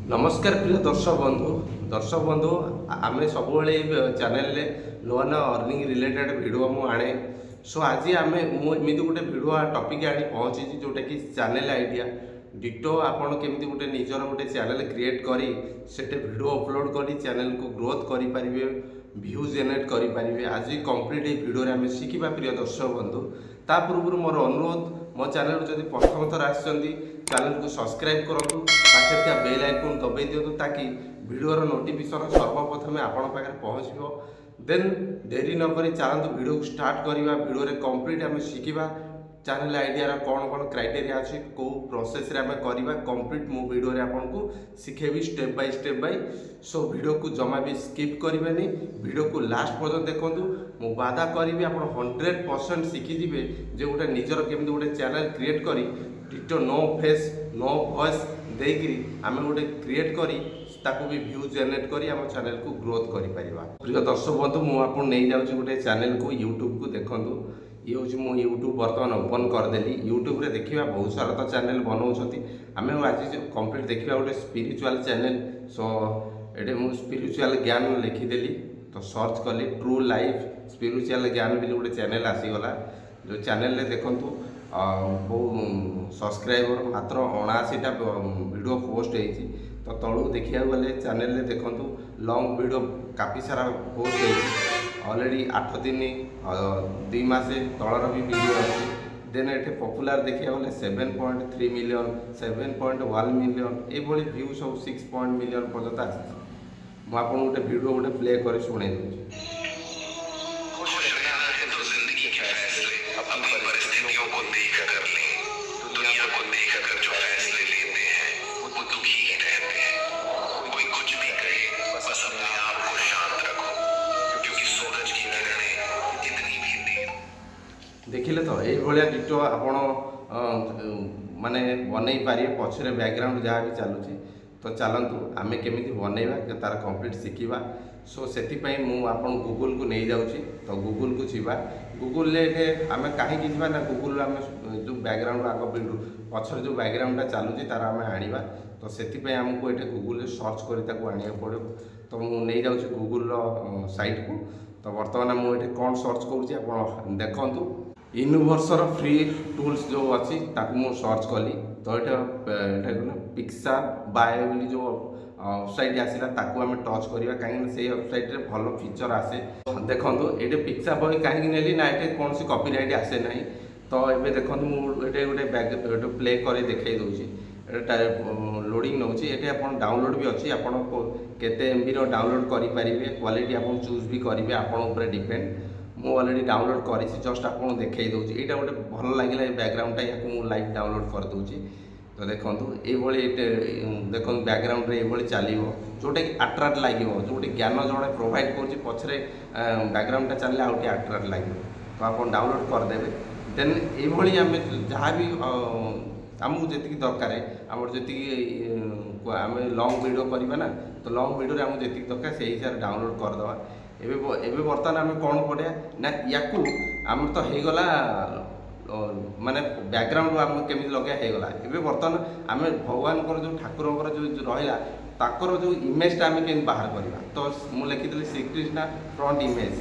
नमस्कार प्रिय दर्शक बंधु आम सब चैनल नुआ नुआ अर्निंग रिलेटेड वीडियो मु आने। सो आज आम मुझे गोटे वीडियो टॉपिक आनी पहुंची जोटा कि चैनल आइडिया डिटो आपन केमती गोटे निजर गोटे चैनल क्रिएट करी सेटे वीडियो अपलोड करी चैनल को ग्रोथ करि परिबे, व्यू जनरेट करि परिबे। आज कंप्लीट ये वीडियो रे आम शिखिबा प्रिय दर्शक बंधु। ता पूर्व मोर अनुरोध मो चैनल जदि प्रथम थर आसछंती चैनल को सब्सक्राइब करूँ, पाखे था बेल आइकन दबाई दिंतु ताकि वीडियोर नोटिफिकेशन सर्वप्रथम आपण पाखे पहुँच। देन डेरी नक चलतु वीडियो को स्टार्ट करवा। वीडियो रे कंप्लीट आम शिखा चैनल आइडिया कौन कौन क्राइटेरिया अच्छी कौ प्रोसेस रे आम करवा कंप्लीट मो वीडियो रे आपन को शिखेबी स्टेप बाय। सो वीडियो को जमा भी स्किप करेंगे, वीडियो को लास्ट पर्यंत देखूँ। मु वादा करी आप 100% शिखिजे जे गोटे निजर केमती गोटे चैनल क्रिएट करी ditto no face no voice देकरी आम गोटे क्रिएट करी ताकू भी व्यू जनरेट करी आम चैनल को ग्रोथ करि परिबा। प्रिय दर्शक बंधु मु आपन नहीं जाउची गोटे चैनल को यूट्यूब को देखंतु। ये हूँ मो यूट्यूब बर्तमान ओपन करदेली। यूट्यूब रे देखिबा बहुत सारा तो चैनल बनाउछथि। आम आज कंप्लीट देखिबा गोटे स्पिरिचुअल चैनल। सो एटे मु स्पिरिचुअल ज्ञान लिखिदेली तो सर्च कली ट्रू लाइफ स्पिरिचुअल ज्ञान भी गोटे चैनल आसीगला। जो चैनल रे देखंतु बहुत सब्सक्राइबर मात्र 79टा वीडियो पोस्ट होती। तो तलू देखा गले चैनल रे देखंतु लॉन्ग वीडियो काफ़ी सारा पोस्ट होती। ऑलरेडी 8 दिन 2 मास तलर भी वीडियो अच्छी। देन ये पॉपुलर देखा गले 7.3 मिलियन 7.1 मिलियन ये व्यू सब 6 मिलियन पर्यंत आसी। मुझे गोटे वीडियो गोटे प्ले कर शुणे दूसरी। देखिले तो ये डिटो आपण माने बनई पारे पछरे बैकग्राउंड जहाँ भी चलुची। तो चलतु आम केमी बनइबा तार कंप्लीट शिखा। सो से आपन गूगल को नहीं जाऊँगी। तो गूगल को जीवा गूगल आम कहीं ना गूगल आम जो बैकग्राउंड आग वीडियो पछर जो बैकग्राउंडा चलुची तार आम आनिबा। तो से आमको ये गूगल सर्च कर आने पड़ो। तो मुझे नहीं जाऊँगी गूगल साइट को। तो बर्तमान मुझे कौन सर्च करुँच देखु। यूनिवर्सर फ्री टूल्स जो अच्छी ताकू सर्च कली। तो ये पिक्सा बाय बोली जो वेबसाइट आसला ताकू आम टच करवा कहीं से वेबसाइट रे भल फीचर आसे। देखो ये पिक्सा बॉय कहीं नेली ना ये कौन सी कॉपीराइट आसे ना। तो ये देखो मुझे गोटे बैग प्ले कर देखई दूसरी लोडिंग नौ ये आप डाउनलोड भी अच्छी। आपन केते एमबी डाउनलोड करेंगे क्वालिटी आप चूज भी करेंगे आपन डिपेंड। मु ऑलरेडी डाउनलोड करी जस्ट आपको देखई दूसरी। यहाँ गोटे भल लगे बैकग्राउंडटा या लाइव डाउनलोड कर दूसरी। तो देखो ये देखो बैकग्राउंड रे ये चलो जोटा कि अट्राक्ट लगे जो ज्ञान जो प्रोवाइड कर पछरे बैकग्राउंडटा चलने आउटे अट्राक्ट लगे। तो आप डाउनलोड करदे। देन ये आम जहाँ भी आमको जी दरकार आम जी आम लॉन्ग वीडियो करवा ना। तो लॉन्ग वीडियो आमको जी दरकार से हिसाब से डाउनलोड करदे। एबे बर्तमान आम कौन पढ़ा ना या आम तो होगला माने बैकग्राउंड आम केमी लगे होगला। एबे बर्तमान आम भगवान जो ठाकुर जो रहा ताकर जो इमेजटा आम के बाहर करवा। तो मुझे लिखी श्रीकृष्ण फ्रंट इमेज।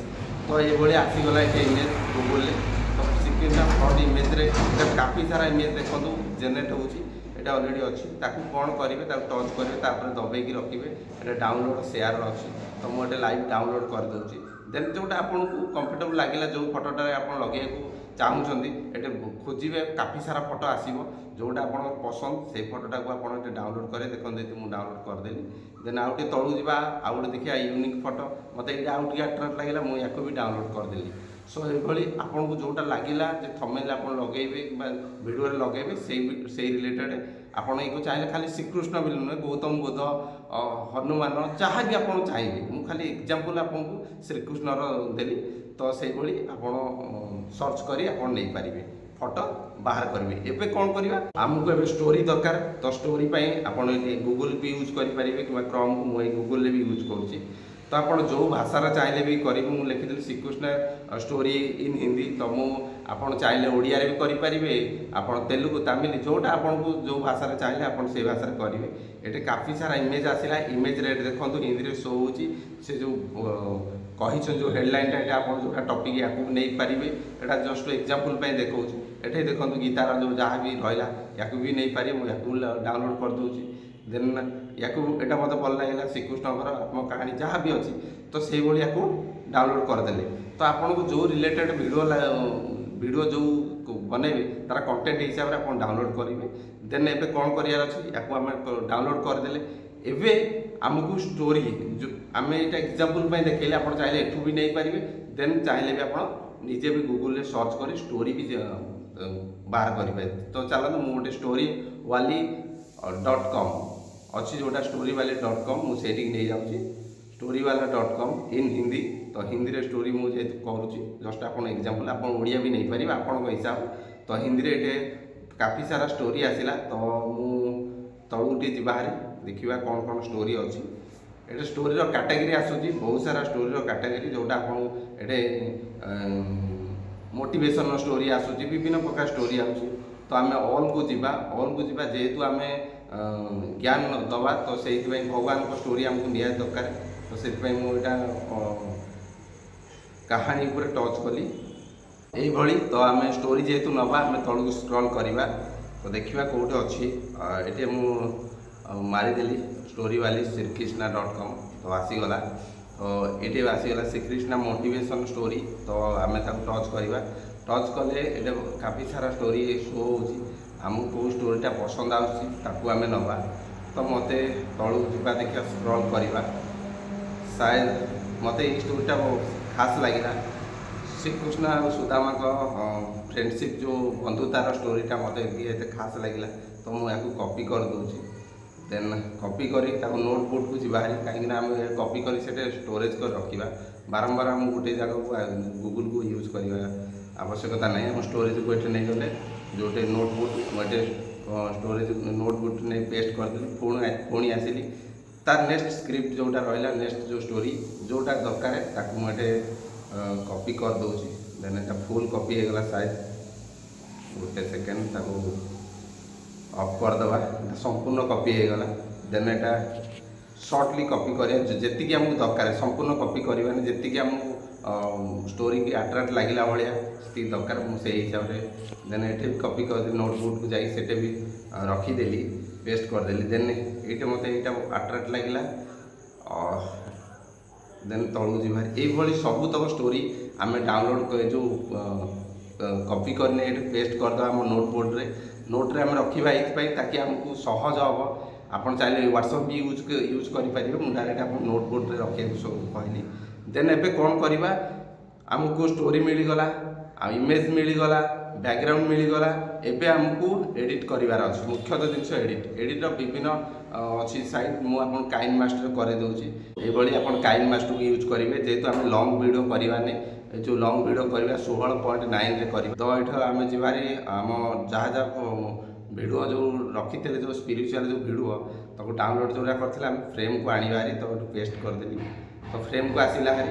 तो ये आसीगला ये इमेज गूगल। तो श्रीकृष्ण फ्रंट इमेज रे काफ़ी सारा इमेज देखो जेनेट होची। एटा ऑलरेडी अच्छी ताकू कौन करेंगे टच करेंगे दबाई रखिए। ये डाउनलोड शेयर अच्छी। तो मुझे लाइव डाउनलोड कर दूसरी। देन जोटा आपको कंफर्टेबल लगे जो फटोटा आप लगे चाहूँगी ये खोजे काफ़ी सारा फटो आसो जोटा आप पसंद से फटोटा को आप डाउनलोड करें। देखो मुझे डाउनलोड करदेली। देन आउ टे तलू जा आउ गोटे देखिए यूनिक फटो मत ये आउ टे अट्राक्ट लगे मुझे भी डाउनलोड करदेली। सो ये आपन को जोटा लगिला थंबनेल आप लगे वीडियो लगे से रिलेटेड आपन ये चाहिए खाली श्रीकृष्ण बोली नुहे गौतम बुद्ध हनुमान जहाँ भी आप चाहिए मुझे खाली एग्जांपल आपको श्रीकृष्ण देली। तो से आप सर्च कर नहीं पारे फटो बाहर करेंगे। एबे कौन करवा आमको एबे स्टोरी दरकार। तो स्टोरी आप गूगल भी यूज करेंगे कि क्रम को मुझे गूगल भी यूज करुँची। तो आप जो भाषार चाहिए भी करी मुझे लिखिदी श्रीकृष्ण स्टोरी इन हिंदी तो मुझे चाहिए ओडिया भी करेंगे आप तेलुगु तमिल जोटा आपको जो भाषा चाहिए आप से भाषा करेंगे ये काफ़ी सारा इमेज आसला इमेज रेट देखो हिंदी में शो हो जो कही जो हेडलाइन टा आप जो टपिक या नहीं पारे यहाँ जस्ट एग्जांपल देखा ये देखो गीतार जो जहाँ भी रहा या भी नहीं पारे मुझे डाउनलोड कर दूसरी देन या यहाँ मत भल लगे श्रीकृष्ण आत्मकाहानी जहाँ भी अच्छी तो से या डाउनलोड करदे तो आपको जो रिलेटेड वीडियो जो बनइबे तार कंटेंट हिसाब से आप डाउनलोड करेंगे देन ए कौन करार अच्छी या डाउनलोड करदे एवे आमको स्टोरी जो आम यहाँ एग्जांपल देखिए आप चाहिए एठू भी नहीं पारे देन चाहिए भी आप निजे भी गूगल रे सर्च कर स्टोरी भी बाहर करेंगे तो चलते मुझे गोटे स्टोरी वाली .com अच्छी जोटा स्टोरी वाली .com मुझे नहीं जाऊँगी स्टोरी वाला .com इन हिंदी तो हिंदी रे स्टोरी मुझे करुँची जस्ट आप एग्जांपल आप ओडिया भी नहीं पारे आपण हिसाब तो हिंदी रे ये काफ़ी सारा स्टोरी आसला तो मु तलू टे बाहर देखा कौन कौन स्टोरी अच्छी ये स्टोरी कैटेगरी आसूँ बहुत सारा स्टोरी कैटेगरी जोटा आप ये मोटिवेशन स्टोरी आसूँ विभिन्न प्रकार स्टोरी आसूँ तो आम ऑल को जीवा जेहेतु आम ज्ञान दबा तो से भगवान को स्टोरी आमको नि दरकार तो से मुझा कहानी उपर टच कली यही तो आम स्टोरी जेहेतु नवा आम तलू स्क्रॉल करवा तो देखा कौटे अच्छी ये मारिदेली स्टोरी वाली श्रीकृष्णा.com तो आसीगला तो ये आसीगला श्रीकृष्णा मोटिवेशन स्टोरी तो आम टच करवा टच कले ये काफ़ी सारा स्टोरी शो हो आमको कौ स्टोरीटा पसंद आम नवा तो मत तलू जा देखा स्क्रॉल करवा शायद मत ये स्टोरीटा खास लगे श्रीकृष्ण और सुदामा फ्रेंडशिप जो बंधुतार स्टोरीटा मत ये खास लगे तो मुझे कॉपी कर दूसरी देन कॉपी करी नोटबुक को जीवा कहीं आम कॉपी कर स्टोरेज कर रखा बारंबार आम गोटे जगह गूगल को यूज करवा आवश्यकता नहीं हम स्टोरेज को ये नहीं गले जोटे नोटबुक गोटे स्टोरेज नोटबुक नहीं पेस्ट करदेली पुणी आसिली तार नेक्स्ट स्क्रिप्ट जोटा रहा नेक्स्ट जो स्टोरी जोटा दरकार ताकू मुझे कॉपी कर दूसरी देन एटा फुल कॉपी हो गला शायद गोटे सेकेंड ताकू ऑफ करदे संपूर्ण कॉपी हो गला देन एटा शॉर्टली कॉपी कर जी आमको दरकार संपूर्ण कॉपी करवा जी आमको स्टोरी की अट्राक्ट लगे भाया से दरकार मुझे हिसाब से देन ये कॉपी कर नोटबुक को जाइए भी रखीदेली पेस्ट करदेली देन ये मत यहाँ अट्राक्ट लगे देन तलू जीवार ये सबूतक स्टोरी आम डाउनलोड जो कॉपी करने ये पेस्ट करदे आम नोट्रे आम रखा ये ताकि आमको सहज हम आप चाहिए व्हाट्सएप भी यूज करेंगे मुझे डायरेक्ट आप नोटबुक रखा सब कहली देन एबे कौन करवा आमको स्टोरी मिलगला इमेज मिलगला बैकग्राउंड मिलगला एबे आमको एडिट करार अच्छे मुख्यतः जिनस एडिटर विभिन्न अच्छी साइट मुझे काइन मास्टर कर दूसरी ये आप काइन मास्टर को यूज करेंगे जेहेतु आम लंग वीडियो करवाने जो लंग वीडियो करवा 16.9 कर तो ये आम जीवारी आम जहाँ जहाँ भिडियो जो रखी थे जो स्पिरिचुअल जो भिडियो तो डाउनलोड जोड़ा करते फ्रेम को आनी तो पेस्ट करदेली तो फ्रेम को आसला हारी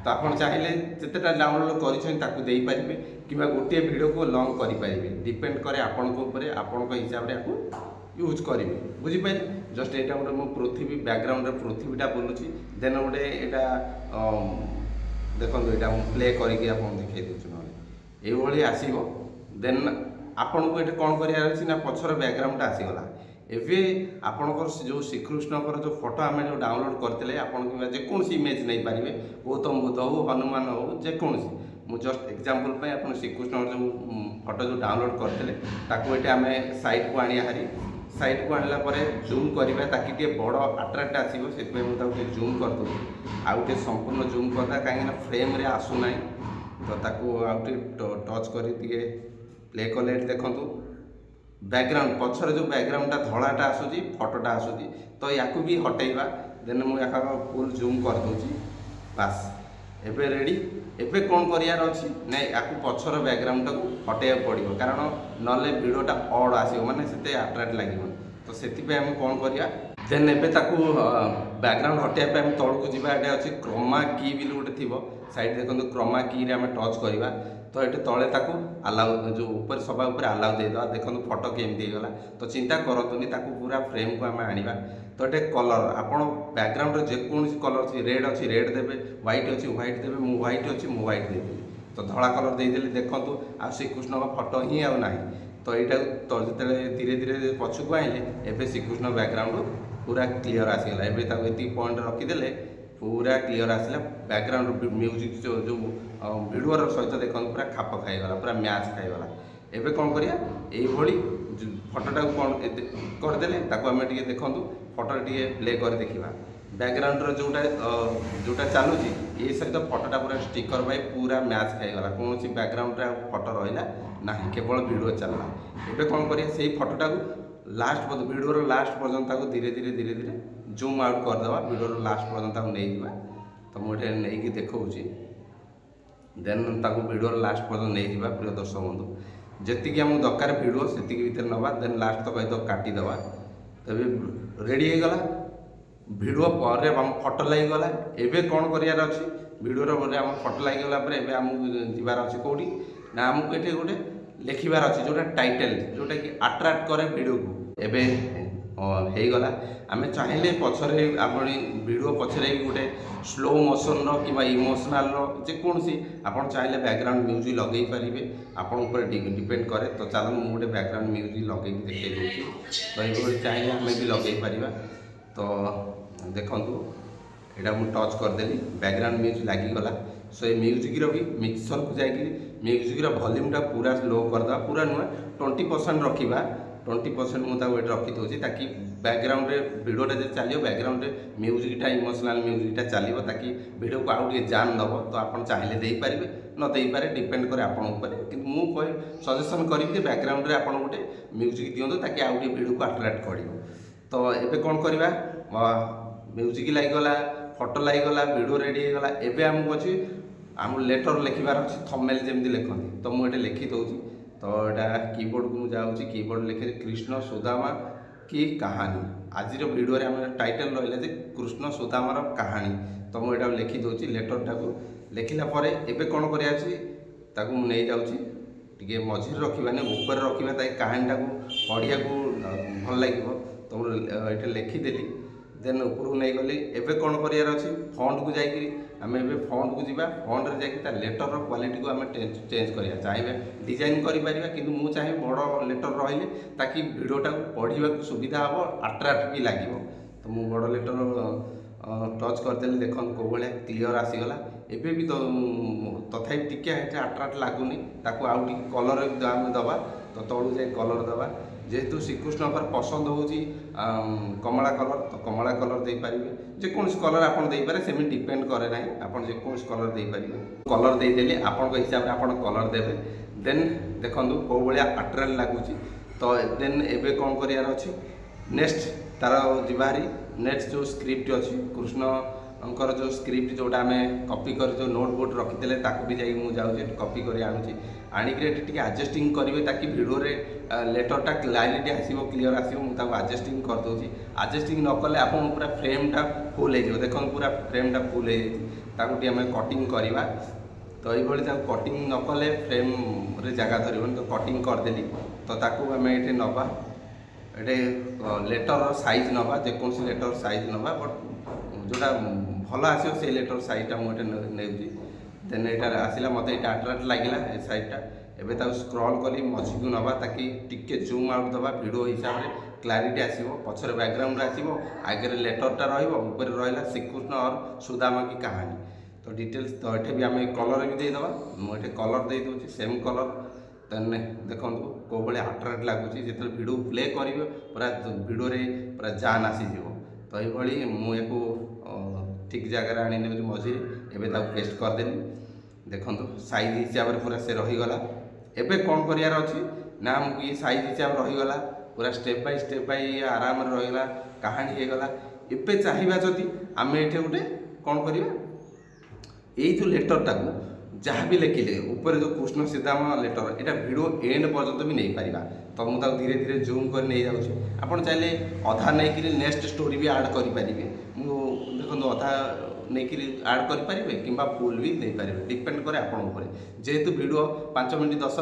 तो आप चाहिए जितेटा डाउनलोड करेंगे कि गोटे भिडियो को लंग करेंगे डिपेंड करे आपण हिसाब से आपको यूज करेंगे बुझीपारे जस्ट यहाँ गोटे मो पृथ्वी बैकग्राउंड पृथ्वीटा बोलूँ देन गोटे यहाँ देखो यहाँ प्ले करके आप देखा दूसरी ये आसो देन आपण को ये कौन कर पछर बैकग्राउंडटा आसीगला एवं आपणकर जो श्रीकृष्णकर जो फोटो आम जो डाउनलोड करते आपन जेकोसी इमेज नहीं पारे गौतम बुद्ध हो हनुमान हो जेकोसी मु जस्ट एग्जांपल आप श्रीकृष्ण जो फोटो जो डाउनलोड करते ये आम साइड को आनी हारी साइड को आनला जूम करवा ताकि बड़ अट्राक्ट आसो से मुझे जूम कर दूँ आउटे संपूर्ण जूम करदा कहीं फ्रेम रे आसुना तो आउटे टच कर प्ले कले देखूँ बैकग्राउंड पछर जो बैकग्राउंडटा धलाटा आसूँ फोटोटा आसूँ तो या भी हटेवा देन मुझे फुल जूम कर दूसरी बास एबे रेडी एबे कौन करार अच्छी ना या पछर बैकग्राउंड को हटेवा पड़ो कारण ना भिडियोटा अड आसो माने से अट्राक्ट लगे तो से कौन करिया देन एबे ताकू बैकग्राउंड हटाइबा पे हम तळकू जीवा एटे अछि क्रोमा की बिल गोटे थिबो साइड देखंतु क्रोमा की रे हम टच करबा तो एटे तळे ताकू अलाउ जो ऊपर सभा ऊपर अलाउ दे दवा देखंतु फोटो केमती गला तो चिंता करतुनी ताकू पूरा फ्रेम को हम आनिबा तो एटे कलर आपण बैकग्राउंड रे जे कोनसी कलर अछि रेड देबे व्हाइट अछि व्हाइट देबे मु व्हाइट अछि मु व्हाइट देबे तो धला कलर दे देले देखंतु आ श्रीकृष्ण का फोटो ही आ नाही तो एटा तो जते धीरे धीरे पछुक आइले एबे श्रीकृष्ण बैकग्राउंड पूरा क्लीयर आसीगला एबे ताको एती पॉइंट रखिदेले पूरा क्लीयर आसला बैकग्राउंड म्यूजिक जो वीडियो सहित देखो पूरा खाप खाईगला पूरा मैच खाईगला एबे कौन करिया एई भली फोटोटा कौन करदेले ताको आमे टिके देखंतु फोटो टिके प्ले कर देखिबा बैकग्राउंड रो जोटा चालुची ए सहित फोटोटा पूरा स्टिकर बाय पूरा मैच खाईगला कौन सी बैकग्राउंड रे फोटो रहिला नाही केवल वीडियो चलला एबे कौन करिया सेही फोटोटा को लास्ट वीडियो लास्ट पर्यंत धीरे धीरे धीरे धीरे जूम आउट करदे वीडियो लास्ट पर्यंत नहीं जावा तो मुझे नहीं देखी देन वीडियो लास्ट पर्यंत नहीं जावा प्रिय दर्शक बंधु जी आम दरकार वीडियो से भर नवा देन लास्ट तक तो काटिदेवा तबे रेडी हो गला वीडियो पर फोटो लगिगला एबे कौन करार अच्छी वीडियो आम फोटो लगिगला आमको जीवार अच्छे कौटी ना आमको ये गोटे लिखबार अच्छे जोटा टाइटल जोटा कि अट्राक्ट करे वीडियो को एबे हो गला आमे चाहिले पछरे आपण वीडियो पछरे गोटे स्लो मोशन रो कि इमोशनल रो जे कोनसी आपण चाहिले बैकग्राउंड म्यूजिक लगेई परिबे आपण ऊपर डिपेंड करे तो चलो मु गोटे बैकग्राउंड म्यूजिक लगेई देखै दोछि तो एबे चाहिले हमें भी लगेई परिबा तो देखंतु एटा मु टच कर देली बैकग्राउंड म्यूजिक लागी गला सो ये म्यूजिक रो भी मिक्सर को जाई म्यूजिक रो वॉल्यूम टा पूरा लो कर दा पूरा नुआ 20% रखिबा 20% मुझे वेट रखी दूसरी ताकि बैकग्राउंड रे वीडियोटा जो चलो बैकग्राउंड रे म्यूजिकटा इमोशनल म्यूजिकटा चलो ताकि वीडियो को आउ टे जान दब तो आप चाहिए दे पारे न दे पारे डिपेंड करे आपण ऊपर कि मु सजेशन करी बैकग्राउंड रे आपण गोटे म्यूजिक दियंतु ताकि आउ टे वीडियो को अट्रैक्ट करिवो तो एबे कोन करबा म्यूजिक लागिगला फोटो लागिगला वीडियो रेडी हो गला एबे हमको अछि आम लेटर लिखबार अछि थंबनेल जेमति लिखंती तो मु एटे लिखि दउची तो यहाँ कीबोर्ड को मुझे कीबोर्ड लिखे कृष्ण सुदामा की कहानी आज वीडियो रे आम टाइटल रहा है कृष्ण सुदामार कहानी तो मुझे लिखि दूसरी लेटरटा को लिखला एबे कौन कर नहीं जाऊँगी टी मझे रखा ऊपर रखा कहानीटा को पढ़िया को भल लगे तो ये लिखिदेली देन ऊपर नहीं गली एबे कौन करार अच्छी फंड को जाकि आम ए फंड को जीवा फंड रे जाकि लेटर क्वालिटी को आम चेंज करिया चाहिए डिजाइन करिपारिबा किंतु मु चाहे बड़ लेटर रहिले ताकि वीडियोटा पढ़ा सुविधा हम अट्राक्ट भी लगे तो मु बड़ लेटर टच करदेली देखो कौ भाया क्लीयर आसीगला एबे भी तो तथापि टिके अट्राक्ट लगुनि ताकू आउ टिके कलर आम दबा तो तलू जाए कलर दबा जेहेतु श्रीकृष्ण पसंद होची कमला कलर तो कमला कलर दे पारिबे जेकोसी कलर आपन दे पारे सेमी डिपेंड करे नाही आपन जेकोसी कलर दे पारिबे कलर दे देले आपन को हिसाब रे आपन कलर देबे देन देखंतु को बलिया अट्रैक्ट लागुची तो देन एबे कोन करियार अछि नेक्स्ट तार जिबारी नेक्स्ट जो स्क्रिप्ट अछि कृष्ण अंकर जो स्क्रिप्ट जोटा आम कॉपी कर जो नोटबुक रखीदे ताकू भी जाइए मुझे कॉपी कर आनुची आणिकी एडजस्टिंग करेंगे ताकि वीडियो रे लेटरटा क्लैरिटी आसो क्लीयर आसो मुझे एडजस्टिंग कर दूसरी एडजस्टिंग न कले आप पूरा फ्रेमटा फुल हो देखो पूरा फ्रेमटा फुल हो कटिंग करवा तो ये कटिंग न कले फ्रेम रे जगह धरन तो कटिंग करदेली तो ताकू आम ये नवा ये लेटर साइज नवा जेकोसी लेटर साइज नवा बट जोटा भल आसो से लेटर साइजटा मुझे नेउची देन यहाँ आसला मत ये अट्राक्ट लगे ए साइडटा एबे ताऊ स्क्रॉल कली मझी को नवा ताकि टिके जूम आउट दबा वीडियो हिसाब से क्लैरिटी आसो पछर बैकग्राउंड आसो आगे लेटरटा ऊपर रहा श्रीकृष्ण और सुदामा की कहानी तो डिटेल्स तो ये भी आम कलर भी देदेवा मुझे कलर दे दूसरी सेम कलर देन देखो कौ भाया अट्राक्ट लगुच जो वीडियो प्ले करेंगे पूरा वीडियो रे पूरा जान आसीज तो ये मुझे ठीक जगह आनी मझे एवं पेस्ट करदेली देखो साइज हिसाब से पूरा से रहीगला एबे कौन करार अच्छी ना आमको ये साइज हिसाब रहीगला पूरा स्टेप बाय आराम रहीगला कहानी होगला एबे चाहिए जदि आम ये गोटे कौन करवा ये जो लेटरटा को जहाँ भी लिखिले ऊपर जो कृष्ण सीताम लेटर यहाँ वीडियो एंड पर्यंत भी नहीं पारिबा। तो मुझे धीरे धीरे जूम कर नहीं जाऊँगी। आप चाहिए अधा नहीं नेक्स्ट स्टोरी भी ऐड करेंगे। देखो अधा नहीं ऐड करेंगे कि फुल भी नहीं पारे, डिपेंड करे आपण ऊपर। जेहेतु वीडियो 5 मिनट 10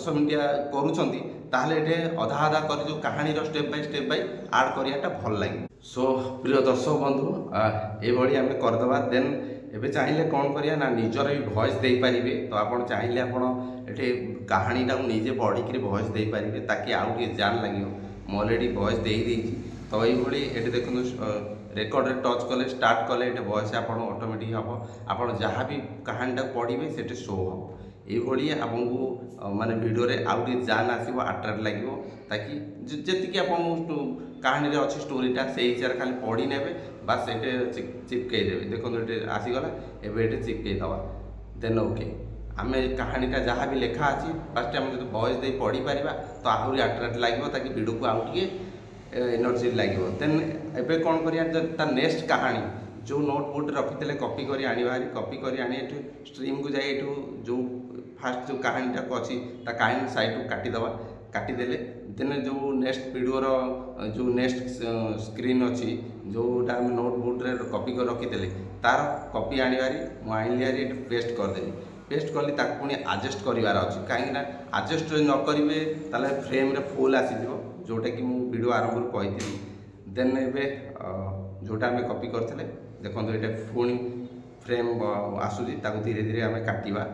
मिनिटिया करूँगी ताहले ये अधा अधा कर जो कहानी स्टेप बाय ऐड कराटा भल लगे। सो प्रिय दर्शक बंधु ये आम करदे देन एबे चाहिए कौन करिया ना निजर भी वॉइस दे पारिबे। तो आपण चाहिए आपण एठे कहानीटा निजे पढ़िक वॉइस दे पारिबे ताकि आउ टे जान लगे। मु ऑलरेडी वॉइस दे देइछि। तो ये देखो रेकर्ड रे टच कले स्टार्ट कले ये वॉइस आपण ऑटोमेटिक हम आप जहाँ भी कहानीटा पढ़े से शो हम ये आपको माने वीडियो रे आउ टे जान आसो अट्राक्ट लगे ताकि जी आप कहानी अच्छी स्टोरीटा से हिसाब से खाली पढ़ी ने बास ये चिपकई देवे। देखो ये आसीगला एवं चिपकईदवा देन ओके आम कहानीटा जहाँ भी लिखा अच्छी फास्ट आम जो वॉइस दे पढ़ी पारिबा तो आहरी अट्राक्ट लगे ताकि वीडियो को आउ टे एनर्जी लगे। देन एबे कौन करिया नेक्स्ट कहानी जो नोटबुक रखी कॉपी करी आनी भारी कॉपी करी आनी स्ट्रीम को जाए जो फास्ट जो कहानीटा अच्छी कहानी साइड को काटिदेवा काटिदेले देन जो नेक्स्ट वीडियोर जो नेक्स्ट स्क्रीन अच्छी जोटा आम नोटबुक रे कॉपी कर रखी तार कॉपी आनी भारी मुझे पेस्ट करदेली पेस्ट कली पुणी आडजस्ट करार अच्छी कहीं आडजस्ट न करेंगे ताले फ्रेम रे फुल आसीज जोटा कि मु वीडियो आरंभ कही। देन ए जोटा आम कॉपी करते देखो ये पुणी फ्रेम आसूसी धीरे धीरे आम काटिबा।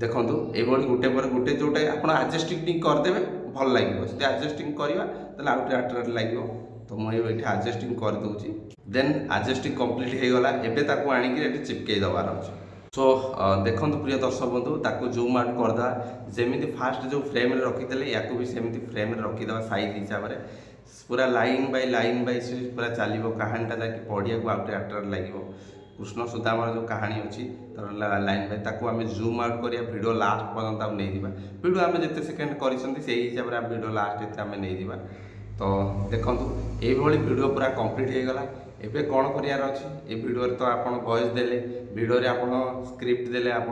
देखो ये गोटे पर गोटे जोटा आप आडजस्टिंग करदे भल लगे से आडजस्टिंग करवा तो आउ टे अट्राक्ट लगे। तो मुझे आडजस्टिंग करदे देन आडजस्टिंग कम्प्लीट हो गला एबे ताकू आनिक चिपकई दबार अच्छे। सो देखो प्रिय दर्शक बंधु ताकू जूम आउट करदा जमी फास्ट जो फ्रेम रखी या भी सेमती फ्रेम रखीदे साइज हिसाब से पूरा लाइन बाय से पूरा चलो कहानीटा ताकि पढ़िया को आउटे अट्राक्ट लगे। कृष्ण सुदामार जो कहानी अच्छी तो लाइन बाय ताकू आम जूम आउट करिया वीडियो लास्ट पर्यंत आम नहीं वीडियो आम जिते सेकेंड कर हिसाब से वीडियो लास्ट आम नहीं। तो देखो ये वीडियो पूरा कंप्लीट हो गला। एबे कौन करार अच्छी ये वीडियो तो आप वॉइस देले वीडियो रे आप स्क्रिप्ट देले आप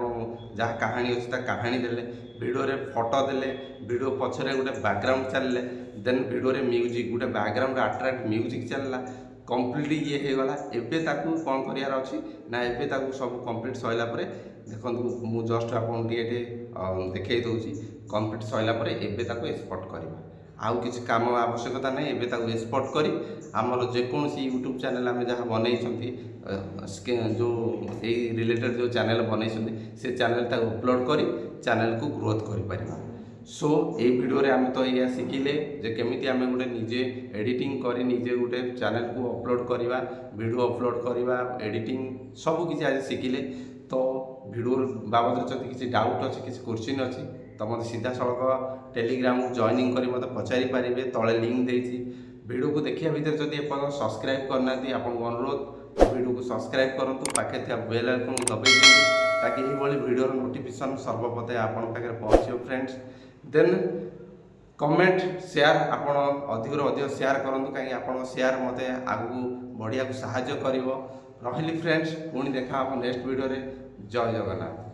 जहाँ कहानी अच्छी कहानी देले वीडियो रे फोटो देले वीडियो पछरे गोटे बैकग्राउंड चलले देन वीडियो रे म्यूजिक गोटे बैकग्राउंड अट्राक्ट म्यूजिक चलला कंप्लीट ये होगला। एबे ताकू कौन करार अच्छी ना एबे ताकू सब कंप्लीट सैला परे देखो मु जस्ट आपन देखई दूची कंप्लीट सैला परे एबे ताकू एक्सपोर्ट करबा आउ किसी काम आवश्यकता नहीं। एबे ताकू एक्सपोर्ट करी आमर जेकोसी यूट्यूब चैनल आम जहाँ बनई जो यही रिलेटेड जो चैनल बनई से चैनल ताकू अपलोड करी चैनल को ग्रोथ कर। सो ये वीडियो रे आम तो या शिखिले जे केमिति आम गोटे निजे एडिटिंग करी निजे गोटे चैनल को अपलोड करवा वीडियो अपलोड करवा एडिटिंग सब किसी आज शिखिले। तो वीडियो बाबद जब किसी डाउट अच्छी किसी क्वेश्चन अच्छी तो मत सीधा सड़क टेलीग्राम को जॉइनिंग करी मत पचारि पारे तले लिंक देती वीडियो को देखिया भीतर जब एपर्तन सब्सक्राइब करना आपको अनुरोध वीडियो को सब्सक्राइब करूँ पाखे बेल आइकन को दबाई दिखाँ ताकि ये वीडियो नोटिफिकेशन सर्वप्रथम आपन पाखे पहुँचो फ्रेंड्स। देन कमेंट शेयर आप अधिक शेयर करूँ कहीं आप शेयर मत आगू बढ़िया को साहाय्य कर रही फ्रेंड्स। पुणी देखा नेक्स्ट वीडियो रे। जय जगन्नाथ।